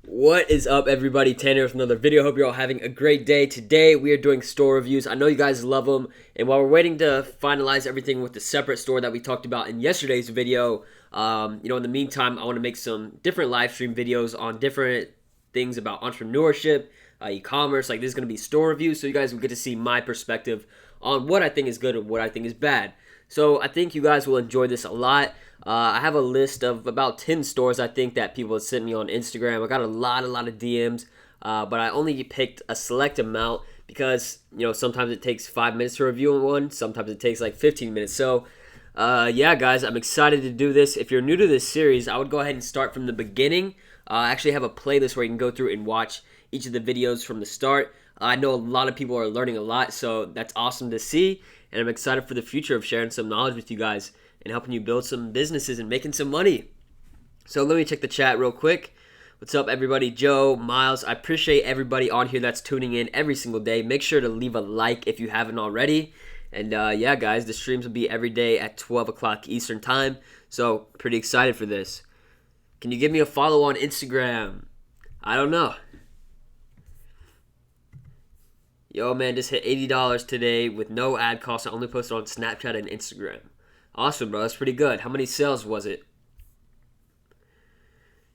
What is up, everybody? Tanner with another video. Hope you're all having a great day. Today we are doing store reviews. I know you guys love them, and while we're waiting to finalize everything with the separate store that we talked about in yesterday's video, in the meantime, I want to make some different live stream videos on different things about entrepreneurship, e-commerce. Like, this is going to be store reviews, so you guys will get to see my perspective on what I think is good and what I think is bad. So I think you guys will enjoy this a lot. I have a list of about 10 stores I think that people have sent me on Instagram. I got a lot of DMs, but I only picked a select amount because, sometimes it takes 5 minutes to review one. Sometimes it takes like 15 minutes. So, yeah, guys, I'm excited to do this. If you're new to this series, I would go ahead and start from the beginning. I actually have a playlist where you can go through and watch each of the videos from the start. I know a lot of people are learning a lot, so that's awesome to see. And I'm excited for the future of sharing some knowledge with you guys and helping you build some businesses and making some money. So let me check the chat real quick. What's up, everybody? Joe, Miles, I appreciate everybody on here that's tuning in every single day. Make sure to leave a like if you haven't already. And yeah, guys, the streams will be every day at 12 o'clock Eastern time. So pretty excited for this. Can you give me a follow on Instagram? I don't know. Yo, man, just hit $80 today with no ad cost. I only posted on Snapchat and Instagram. Awesome, bro. That's pretty good. How many sales was it?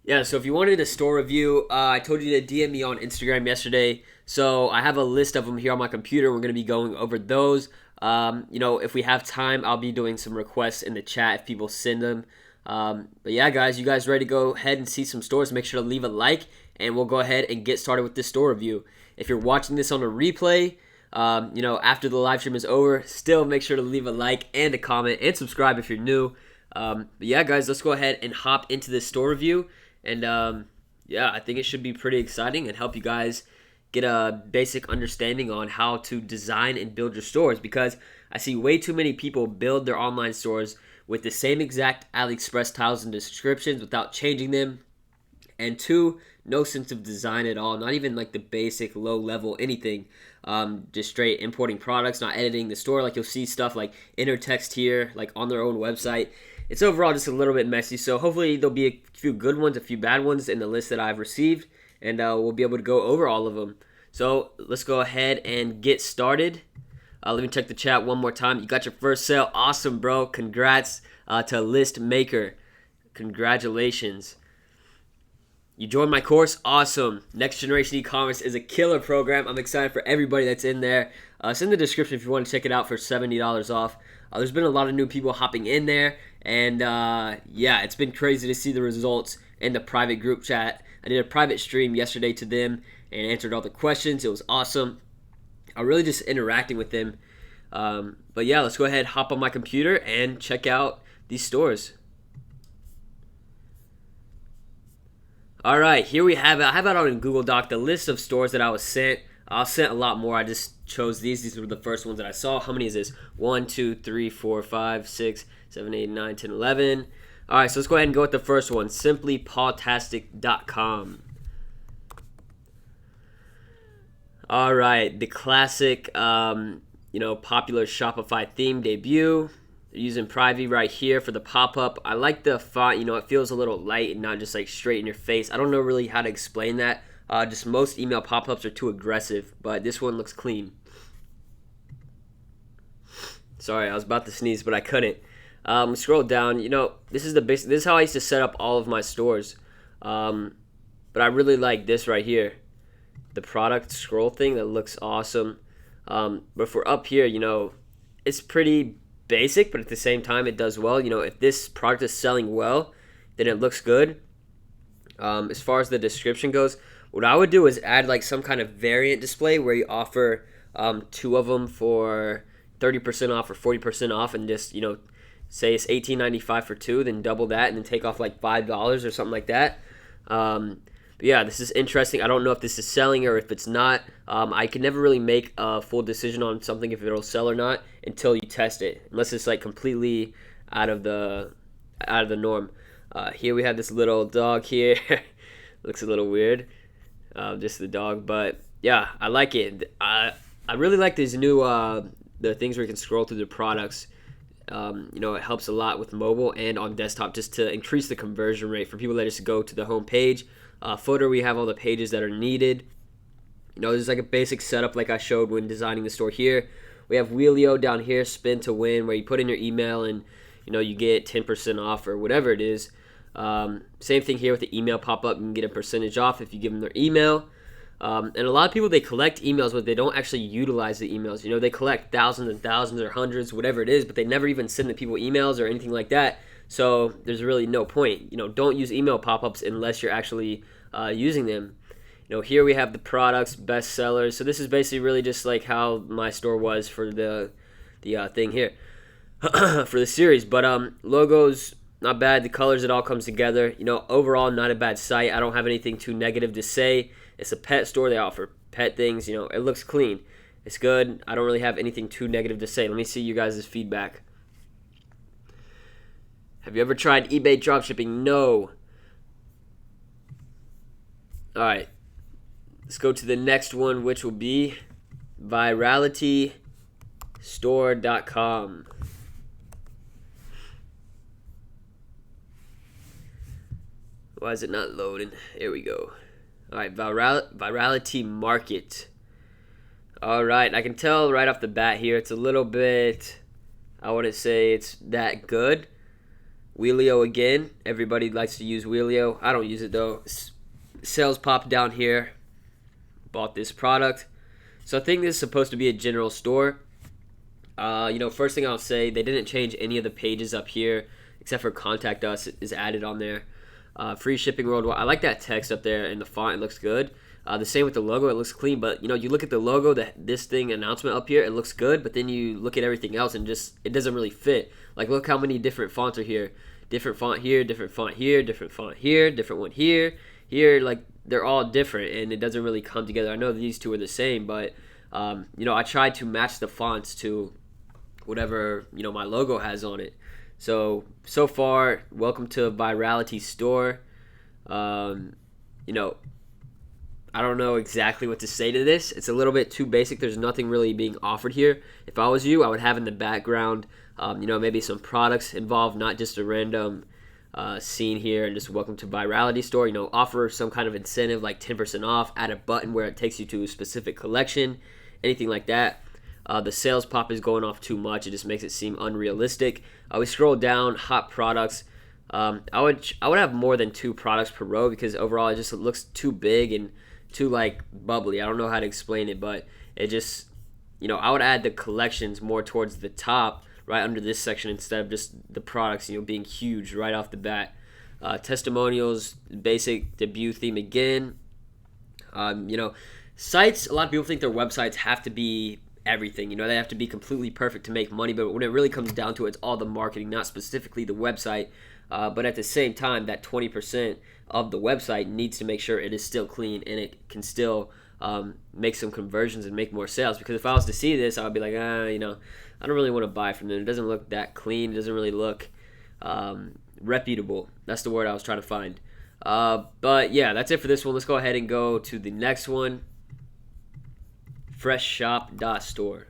Yeah, so if you wanted a store review, I told you to DM me on Instagram yesterday. So I have a list of them here on my computer. We're going to be going over those. If we have time, I'll be doing some requests in the chat if people send them. But yeah, guys, you guys ready to go ahead and see some stores? Make sure to leave a like, and we'll go ahead and get started with this store review. If you're watching this on a replay, after the live stream is over, still make sure to leave a like and a comment and subscribe if you're new. But yeah, guys, let's go ahead and hop into this store review. And yeah, I think it should be pretty exciting and help you guys get a basic understanding on how to design and build your stores, because I see way too many people build their online stores with the same exact AliExpress titles and descriptions without changing them. And two, no sense of design at all, not even like the basic low level anything. Just straight importing products, not editing the store. Like, you'll see stuff like inner text here, like on their own website. It's overall just a little bit messy. So hopefully there'll be a few good ones, a few bad ones in the list that I've received, and we'll be able to go over all of them. So let's go ahead and get started. Let me check the chat one more time. You got your first sale. Awesome, bro. Congrats to List Maker. Congratulations. You joined my course? Awesome. Next Generation E-Commerce is a killer program. I'm excited for everybody that's in there. It's in the description if you want to check it out for $70 off. There's been a lot of new people hopping in there, and yeah, it's been crazy to see the results in the private group chat. I did a private stream yesterday to them and answered all the questions. It was awesome. I'm really just interacting with them. But yeah, let's go ahead, hop on my computer, and check out these stores. All right, here we have it. I have it out in Google Doc, the list of stores that I was sent. I was sent a lot more. I just chose these. These were the first ones that I saw. How many is this? 1, 2, 3, 4, 5, 6, 7, 8, 9, 10, 11. All right, so let's go ahead and go with the first one, simplypawtastic.com. All right, the classic, popular Shopify theme debut. Using Privy right here for the pop-up. I like the font, it feels a little light and not just like straight in your face. I don't know really how to explain that. Just most email pop-ups are too aggressive, but this one looks clean. Sorry, I was about to sneeze, but I couldn't. Scroll down. This is the basic. This is how I used to set up all of my stores. But I really like this right here, the product scroll thing. That looks awesome. But if we're up here, it's pretty basic, but at the same time it does well. If this product is selling well, then it looks good. As far as the description goes, what I would do is add like some kind of variant display where you offer 2 of them for 30% off or 40% off, and just say it's $18.95 for 2, then double that and then take off like $5 or something like that. But yeah, this is interesting. I don't know if this is selling or if it's not. I can never really make a full decision on something if it'll sell or not until you test it, unless it's like completely out of the norm. Here we have this little dog here. Looks a little weird, just the dog, but yeah, I like it. I really like these new the things where you can scroll through the products. It helps a lot with mobile and on desktop just to increase the conversion rate for people that just go to the home page. Footer, we have all the pages that are needed. There's like a basic setup like I showed when designing the store here. We have Wheelio down here, spin to win, where you put in your email and you get 10% off or whatever it is. Same thing here with the email pop-up. You can get a percentage off if you give them their email. And a lot of people, they collect emails, but they don't actually utilize the emails. They collect thousands and thousands or hundreds, whatever it is, but they never even send the people emails or anything like that. So there's really no point. Don't use email pop-ups unless you're actually using them. Here we have the products, best sellers. So this is basically really just like how my store was for the thing here for the series. But logos, not bad. The colors, it all comes together. Overall, not a bad site. I don't have anything too negative to say. It's a pet store. They offer pet things. It looks clean. It's good. I don't really have anything too negative to say. Let me see you guys' feedback. Have you ever tried eBay dropshipping? No. All right. Let's go to the next one, which will be viralitystore.com. Why is it not loading? Here we go. All right, Virality Market. All right, I can tell right off the bat here, it's a little bit, I wouldn't say it's that good. Wheelio again. Everybody likes to use Wheelio. I don't use it though. Sales pop down here. Bought this product. So I think this is supposed to be a general store. First thing I'll say, they didn't change any of the pages up here except for contact us is added on there. Free shipping worldwide. I like that text up there and the font. It looks good. The same with the logo. It looks clean. But you look at the logo, this thing announcement up here, it looks good. But then you look at everything else and just it doesn't really fit. Like look how many different fonts are here. Different font here, different font here, different font here, different one here. Like they're all different and it doesn't really come together. I know these two are the same, but I tried to match the fonts to whatever my logo has on it. So far, welcome to Virality Store. I don't know exactly what to say to this. It's a little bit too basic. There's nothing really being offered here. If I was you, I would have in the background, maybe some products involved, not just a random scene here and just welcome to Virality Store. Offer some kind of incentive like 10% off, add a button where it takes you to a specific collection, anything like that. The sales pop is going off too much. It just makes it seem unrealistic. We scroll down, hot products. I would have more than 2 products per row because overall it just looks too big and too like bubbly. I don't know how to explain it, but it just, I would add the collections more towards the top right under this section instead of just the products, being huge right off the bat. Testimonials, basic debut theme again. Sites, a lot of people think their websites have to be everything. They have to be completely perfect to make money, but when it really comes down to it, it's all the marketing, not specifically the website. But at the same time, that 20% of the website needs to make sure it is still clean and it can still make some conversions and make more sales. Because if I was to see this, I would be like, I don't really want to buy from them. It doesn't look that clean. It doesn't really look reputable. That's the word I was trying to find. But yeah, that's it for this one. Let's go ahead and go to the next one. Freshshop.store.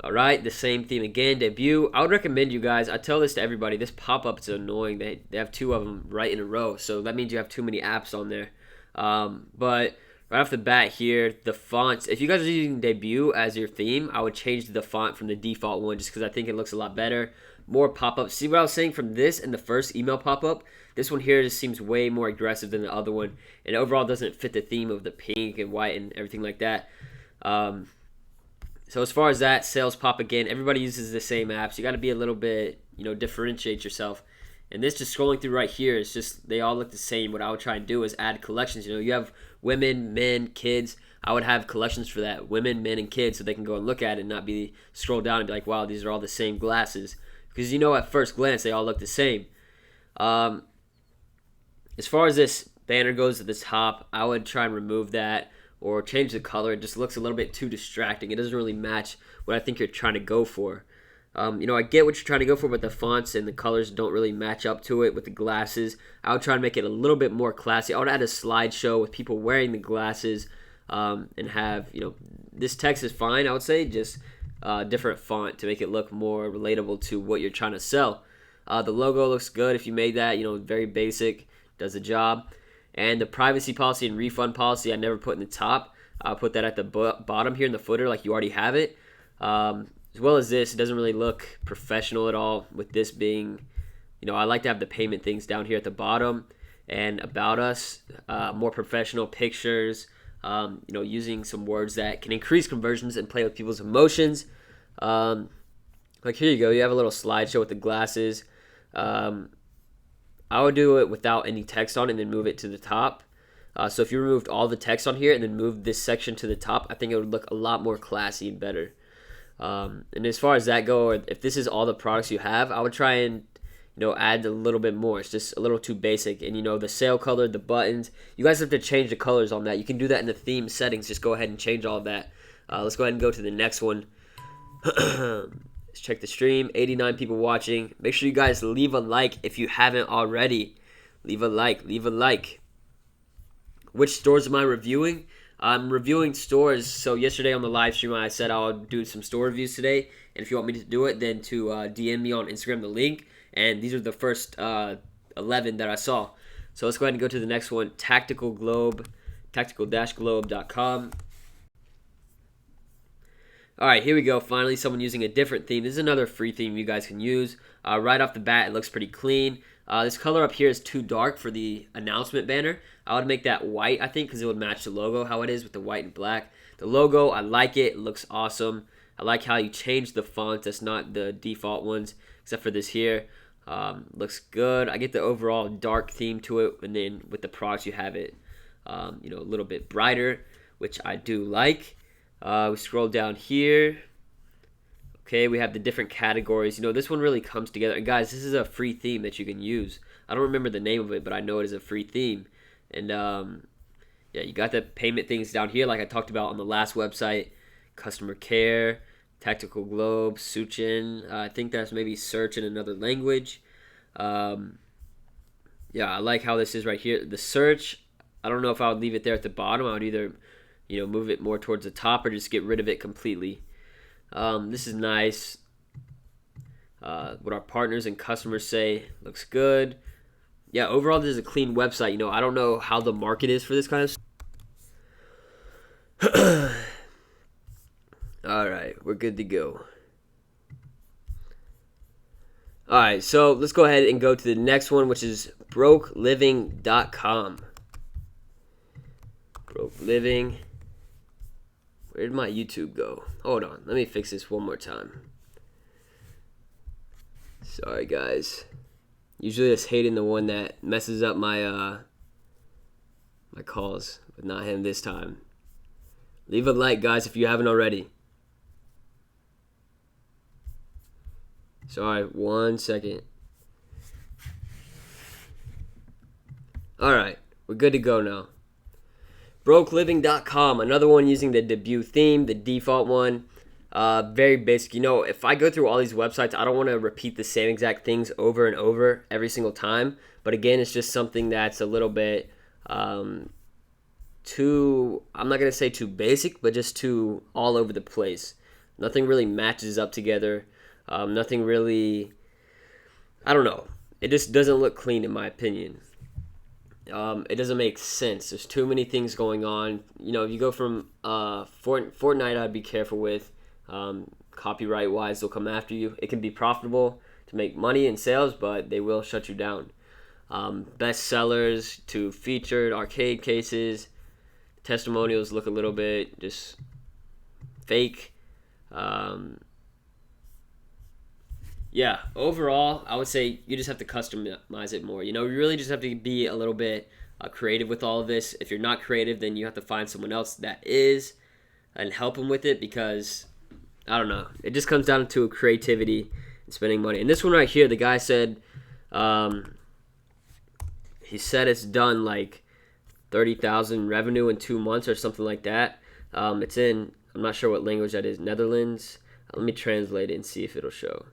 Alright, the same theme again, debut. I would recommend you guys, I tell this to everybody, this pop-up is annoying. They have 2 of them right in a row, so that means you have too many apps on there. But right off the bat here, the fonts, if you guys are using debut as your theme, I would change the font from the default one just because I think it looks a lot better. More pop-ups. See what I was saying from this and the first email pop-up? This one here just seems way more aggressive than the other one, and overall doesn't fit the theme of the pink and white and everything like that. So as far as that, sales pop again, everybody uses the same apps. You got to be a little bit, differentiate yourself. And this just scrolling through right here, it's just, they all look the same. What I would try and do is add collections. You have women, men, kids. I would have collections for that, women, men, and kids, so they can go and look at it and not be scroll down and be like, wow, these are all the same glasses. Because at first glance, they all look the same. As far as this banner goes at the top, I would try and remove that or change the color. It just looks a little bit too distracting. It doesn't really match what I think you're trying to go for. I get what you're trying to go for, but the fonts and the colors don't really match up to it with the glasses. I would try and make it a little bit more classy. I would add a slideshow with people wearing the glasses and have, this text is fine, I would say. Just different font to make it look more relatable to what you're trying to sell. The logo looks good if you made that, very basic, does the job. And the privacy policy and refund policy I never put in the top. I'll put that at the bottom here in the footer like you already have it. As well as this, it doesn't really look professional at all with this being, I like to have the payment things down here at the bottom and about us, more professional pictures, using some words that can increase conversions and play with people's emotions. Like here you go, you have a little slideshow with the glasses. I would do it without any text on it and then move it to the top. So if you removed all the text on here and then moved this section to the top, I think it would look a lot more classy and better. And as far as that go, if this is all the products you have, I would try and add a little bit more. It's just a little too basic. And the sale color, the buttons, you guys have to change the colors on that. You can do that in the theme settings. Just go ahead and change all of that. Let's go ahead and go to the next one. Let's check the stream. 89 people watching. Make sure you guys leave a like if you haven't already. Leave a like. Which stores am I reviewing? I'm reviewing stores. So yesterday on the live stream, I said I'll do some store reviews today. And if you want me to do it, then to DM me on Instagram the link. And these are the first 11 that I saw. So let's go ahead and go to the next one. Tactical Globe, tactical-globe.com. All right, here we go. Finally, someone using a different theme. This is another free theme you guys can use. Right off the bat, it looks pretty clean. This color up here is too dark for the announcement banner. I would make that white, I think, because it would match the logo, how it is with the white and black. The logo, I like it. It looks awesome. I like how you change the font. That's not the default ones, except for this here. Looks good. I get the overall dark theme to it, and then with the products you have it, a little bit brighter, which I do like. We scroll down here. Okay, we have the different categories. This one really comes together. And guys, this is a free theme that you can use. I don't remember the name of it, but I know it is a free theme. And yeah, you got the payment things down here, like I talked about on the last website. Customer care, Tactical Globe, Suchin. I think that's maybe search in another language. Yeah, I like how this is right here. The search, I don't know if I would leave it there at the bottom. I would either, move it more towards the top or just get rid of it completely. This is nice. What our partners and customers say looks good. Yeah, overall, this is a clean website. I don't know how the market is for this kind of stuff. All right, we're good to go. All right, so let's go ahead and go to the next one, which is brokeliving.com. Broke Living. Where did my YouTube go? Hold on, let me fix this one more time. Sorry, guys. Usually just hating the one that messes up my my calls, but not him this time. Leave a like, guys, if you haven't already. Sorry, 1 second. Alright, we're good to go now. Brokeliving.com, another one using the debut theme, the default one. Very basic. If I go through all these websites, I don't want to repeat the same exact things over and over every single time. But again, it's just something that's a little bit too, I'm not going to say too basic, but just too all over the place. Nothing really matches up together. Nothing really, I don't know. It just doesn't look clean in my opinion. It doesn't make sense. There's too many things going on. If you go from Fortnite, I'd be careful with. Copyright wise, they'll come after you. It can be profitable to make money in sales, but they will shut you down. Best sellers to featured arcade cases. Testimonials look a little bit just fake. Yeah, overall, I would say you just have to customize it more. You really just have to be a little bit creative with all of this. If you're not creative, then you have to find someone else that is and help them with it, because I don't know. It just comes down to creativity and spending money. And this one right here, the guy said, he said it's done like 30,000 revenue in 2 months or something like that. It's in, I'm not sure what language that is, Netherlands. Let me translate it and see if it'll show.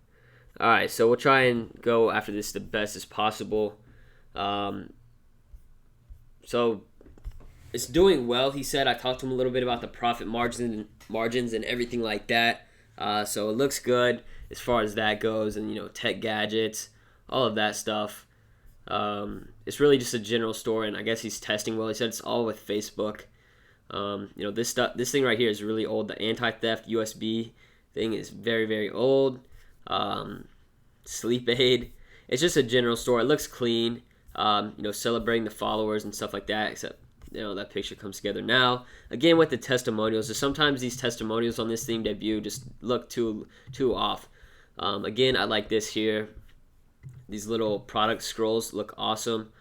All right, so we'll try and go after this the best as possible. So it's doing well, he said. I talked to him a little bit about the profit margins and everything like that. So it looks good as far as that goes, and tech gadgets, all of that stuff. It's really just a general store, and I guess he's testing well. He said it's all with Facebook. This thing right here is really old. The anti-theft USB thing is very, very old. Sleep aid. It's just a general store. It looks clean. Celebrating the followers and stuff like that. Except that picture comes together now. Again, with the testimonials, so sometimes these testimonials on this theme debut just look too off. Again, I like this here. These little product scrolls look awesome.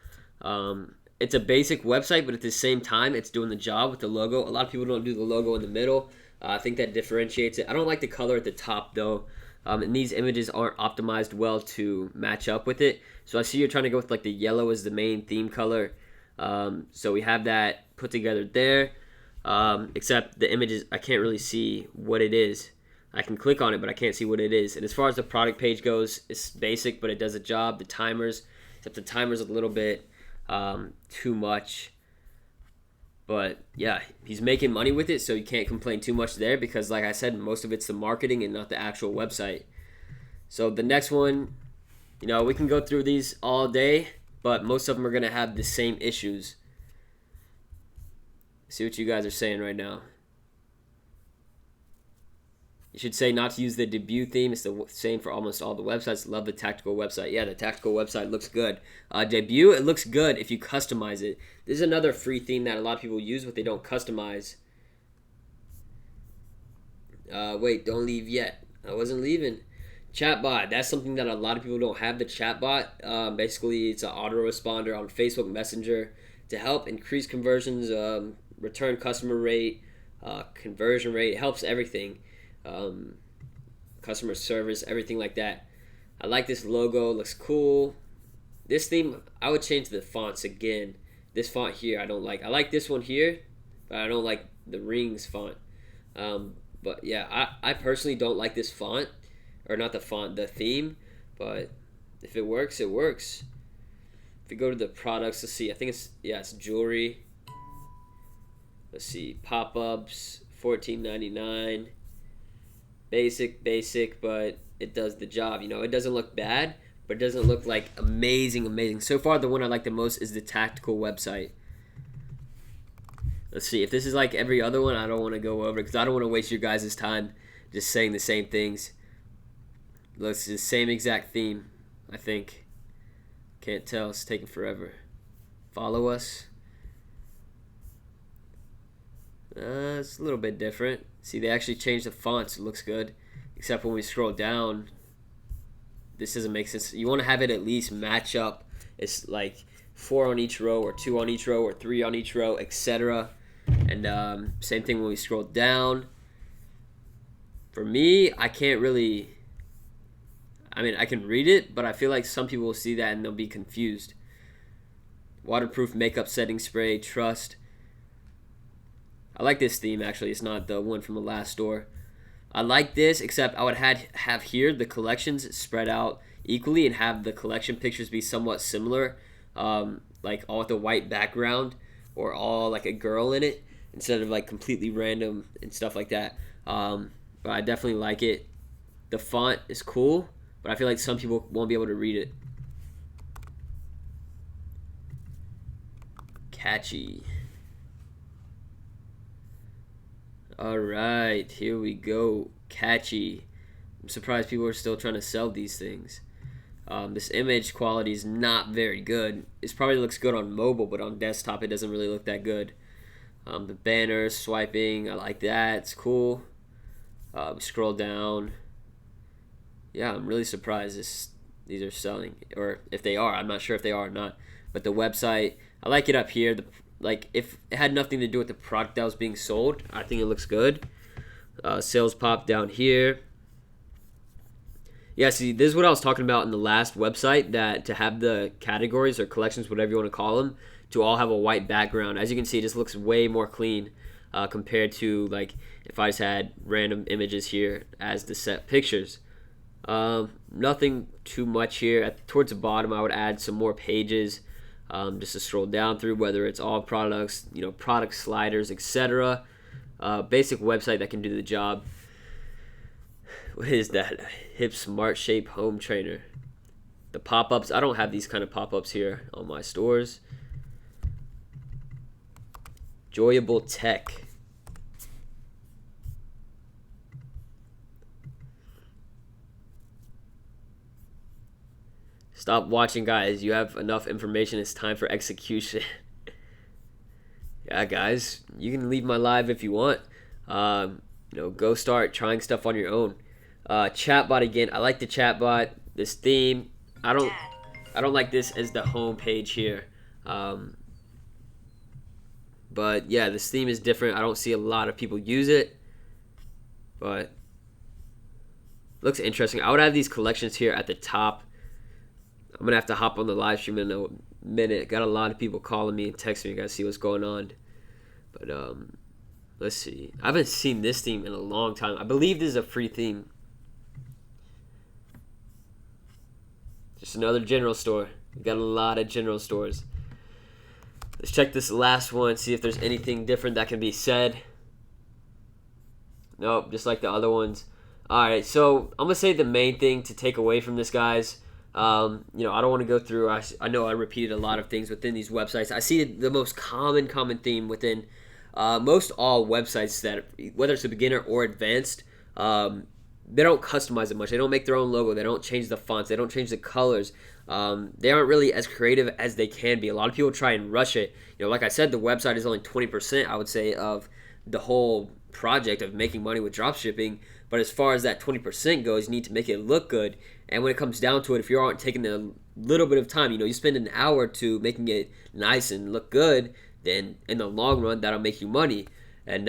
It's a basic website, but at the same time, it's doing the job with the logo. A lot of people don't do the logo in the middle. I think that differentiates it. I don't like the color at the top, though. And these images aren't optimized well to match up with it. So I see you're trying to go with like the yellow as the main theme color. So we have that put together there. Except the images, I can't really see what it is. I can click on it, but I can't see what it is. And as far as the product page goes, it's basic, but it does a job. The timers, except the timer's a little bit too much. But yeah, he's making money with it, so you can't complain too much there because, like I said, most of it's the marketing and not the actual website. So the next one, we can go through these all day, but most of them are going to have the same issues. See what you guys are saying right now. You should say not to use the debut theme. It's the same for almost all the websites. Love the tactical website. Yeah, the tactical website looks good. Debut, it looks good if you customize it. This is another free theme that a lot of people use, but they don't customize. Wait, don't leave yet. I wasn't leaving. Chatbot, that's something that a lot of people don't have, the chatbot. Basically, it's an autoresponder on Facebook Messenger to help increase conversions, return customer rate, conversion rate. It helps everything. Customer service, everything like that. I like this logo, looks cool. This theme, I would change the fonts again. This font here, I don't like. I like this one here, but I don't like the rings font. But yeah, I personally don't like this font, or not the font, the theme. But if it works, it works. If we go to the products, let's see. I think it's jewelry. Let's see, pop-ups, $14.99. Basic, but it does the job. It doesn't look bad, but it doesn't look like amazing. So far, the one I like the most is the tactical website. Let's see. If this is like every other one, I don't want to go over it because I don't want to waste your guys' time just saying the same things. Looks the same exact theme, I think. Can't tell. It's taking forever. Follow us. It's a little bit different. See, they actually changed the fonts. It looks good. Except when we scroll down, this doesn't make sense. You want to have it at least match up. It's like 4 on each row, or 2 on each row, or 3 on each row, etc. And same thing when we scroll down. For me, I can't really... I can read it, but I feel like some people will see that and they'll be confused. Waterproof makeup setting spray, trust. I like this theme, actually. It's not the one from the last store. I like this, except I would have here the collections spread out equally and have the collection pictures be somewhat similar, like all with a white background or all like a girl in it instead of like completely random and stuff like that. But I definitely like it. The font is cool, but I feel like some people won't be able to read it. Catchy. Alright, here we go. Catchy. I'm surprised people are still trying to sell these things. This image quality is not very good. It probably looks good on mobile, but on desktop it doesn't really look that good. The banners, swiping, I like that. It's cool. Scroll down. Yeah, I'm really surprised these are selling. Or if they are, I'm not sure if they are or not. But the website, I like it up here. Like if it had nothing to do with the product that was being sold, I think it looks good. Sales pop down here. Yeah, see, this is what I was talking about in the last website, that to have the categories or collections, whatever you want to call them, to all have a white background. As you can see, it just looks way more clean compared to like if I just had random images here as the set pictures. Nothing too much here. Towards the bottom, I would add some more pages. Just to scroll down through, whether it's all products, product sliders, etc. Basic website that can do the job. What is that? Hip Smart Shape Home Trainer. The pop-ups. I don't have these kind of pop-ups here on my stores. Joyable Tech. Stop watching, guys. You have enough information. It's time for execution. Yeah, guys. You can leave my live if you want. Go start trying stuff on your own. Chatbot again. I like the chatbot. This theme. I don't like this as the home page here. But yeah, this theme is different. I don't see a lot of people use it, but looks interesting. I would have these collections here at the top. I'm gonna have to hop on the live stream in a minute. Got a lot of people calling me and texting me. Gotta see what's going on. But let's see. I haven't seen this theme in a long time. I believe this is a free theme. Just another general store. We got a lot of general stores. Let's check this last one, see if there's anything different that can be said. Nope, just like the other ones. Alright, so I'm going to say the main thing to take away from this, guys. I don't want to go through. I know I repeated a lot of things within these websites. I see the most common theme within most all websites that, whether it's a beginner or advanced, they don't customize it much. They don't make their own logo. They don't change the fonts. They don't change the colors. They aren't really as creative as they can be. A lot of people try and rush it. Like I said, the website is only 20%, I would say, of the whole project of making money with dropshipping. But as far as that 20% goes, you need to make it look good. And when it comes down to it, if you aren't taking a little bit of time, you spend an hour or two making it nice and look good, then in the long run, that'll make you money. And